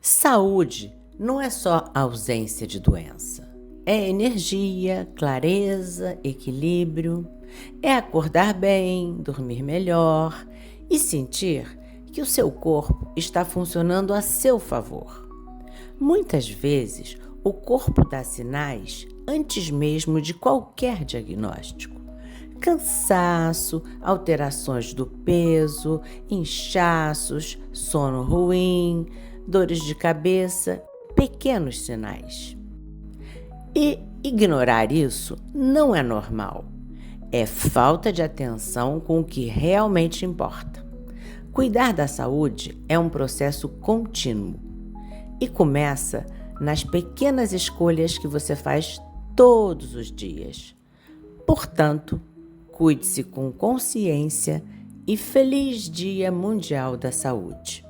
Saúde não é só ausência de doença. É energia, clareza, equilíbrio. É acordar bem, dormir melhor e sentir que o seu corpo está funcionando a seu favor. Muitas vezes, o corpo dá sinais antes mesmo de qualquer diagnóstico. Cansaço, alterações do peso, inchaços, sono ruim, dores de cabeça, pequenos sinais. E ignorar isso não é normal. É falta de atenção com o que realmente importa. Cuidar da saúde é um processo contínuo e começa nas pequenas escolhas que você faz todos os dias. Portanto, cuide-se com consciência e feliz Dia Mundial da Saúde!